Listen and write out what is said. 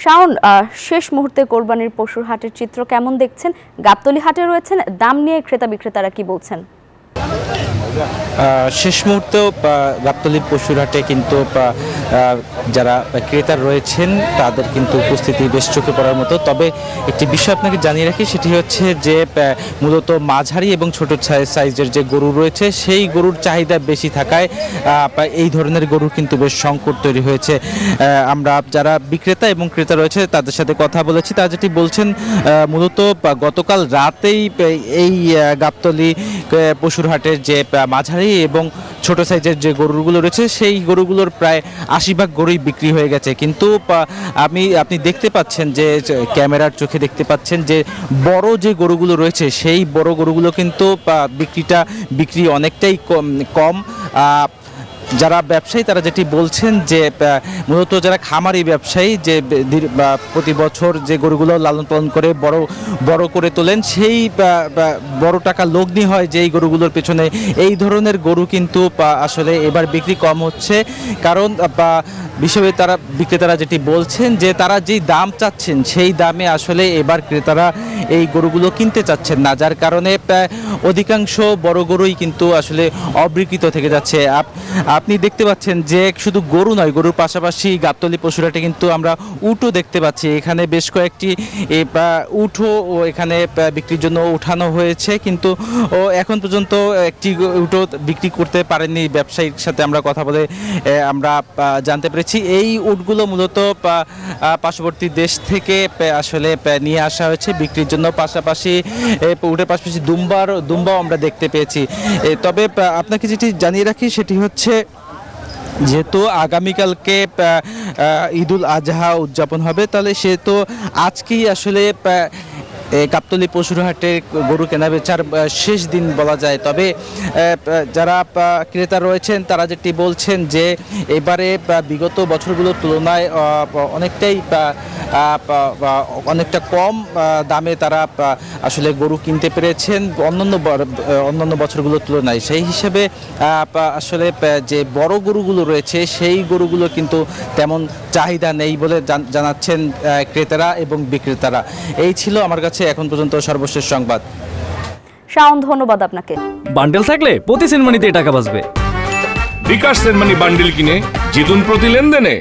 শাওন, শেষ মুহূর্তে কোরবানির পশুর হাটের চিত্র কেমন দেখছেন? গাবতলী হাটে রয়েছেন, দাম নিয়ে ক্রেতা বিক্রেতারা কি বলছেন? শেষ মুহূর্তেও গাবতলী পশুর হাটে কিন্তু যারা ক্রেতা রয়েছেন তাদের কিন্তু উপস্থিতি বেশ চোখে পড়ার মতো। তবে একটি বিষয় আপনাকে জানিয়ে রাখি, সেটি হচ্ছে যে মূলত মাঝারি এবং ছোট সাইজের যে গরু রয়েছে সেই গরুর চাহিদা বেশি থাকায় এই ধরনের গরুর কিন্তু বেশ সংকট তৈরি হয়েছে। আমরা যারা বিক্রেতা এবং ক্রেতা রয়েছে তাদের সাথে কথা বলেছি, তারা যেটি বলছেন মূলত গতকাল রাতেই এই গাবতলী পশুর হাটের যে মাঝারি এবং ছোট সাইজের যে গরুগুলো রয়েছে সেই গরুগুলোর প্রায় ৮০ ভাগ গরুই বিক্রি হয়ে গেছে। কিন্তু আপনি দেখতে পাচ্ছেন যে ক্যামেরার চোখে দেখতে পাচ্ছেন যে বড় যে গরুগুলো রয়েছে সেই বড় গরুগুলো কিন্তু বিক্রি অনেকটাই কম। যারা ব্যবসায়ী তারা যেটি বলছেন যে মূলত যারা খামারি ব্যবসায়ী যে প্রতি বছর যে গরুগুলো লালন পালন করে বড় করে তোলেন, সেই বড় টাকা লগ্নি হয় যেই গরুগুলোর পেছনে, এই ধরনের গরু কিন্তু আসলে এবার বিক্রি কম হচ্ছে। কারণ বিক্রেতারা যেটি বলছেন যে তারা যেই দাম চাচ্ছেন সেই দামে আসলে এবার ক্রেতারা এই গরুগুলো কিনতে চাচ্ছেন না, যার কারণে অধিকাংশ বড় গরুই কিন্তু আসলে অবিক্রিত থেকে যাচ্ছে। আপনি দেখতে পাচ্ছেন যে শুধু গরু নয়, গরুর পাশাপাশি গাবতলী পশুরহাটে কিন্তু আমরা উটও দেখতে পাচ্ছি। এখানে বেশ কয়েকটি উটও এখানে বিক্রির জন্য উঠানো হয়েছে, কিন্তু এখন পর্যন্ত একটি উটও বিক্রি করতে পারেননি। ব্যবসায়ীর সাথে আমরা কথা বলে আমরা জানতে পেরেছি এই উটগুলো মূলত পার্শ্ববর্তী দেশ থেকে আসলে নিয়ে আসা হয়েছে বিক্রির জন্য। পাশাপাশি উটের পাশাপাশি দুম্বাও আমরা দেখতে পেয়েছি। তবে আপনাকে যেটি জানিয়ে রাখি সেটি হচ্ছে, যেহেতু আগামীকালকে ঈদুল আজহা উদযাপন হবে, তাহলে সে তো আজকেই আসলে গাবতলী পশুর হাটে গরু কেনা বেচার শেষ দিন বলা যায়। তবে যারা ক্রেতা রয়েছেন তারা যেটি বলছেন যে এবারে বিগত বছরগুলোর তুলনায় অনেকটা কম দামে তারা আসলে গরু কিনতে পেরেছেন অন্যান্য বছরগুলোর তুলনায়। সেই হিসেবে আসলে যে বড় গরুগুলো রয়েছে সেই গরুগুলো কিন্তু তেমন চাহিদা নেই বলে জানাচ্ছেন ক্রেতারা এবং বিক্রেতারা। এই ছিল আমার কাছে এখন পর্যন্ত সর্বশেষ সংবাদ। শাওন, ধন্যবাদ আপনাকে। বান্ডেল থাকলে প্রতি সেনমানিতে টাকা বাঁচবে। বিকাশ সেনমানি বান্ডেল কিনে জিতুন প্রতি লেনদেনে।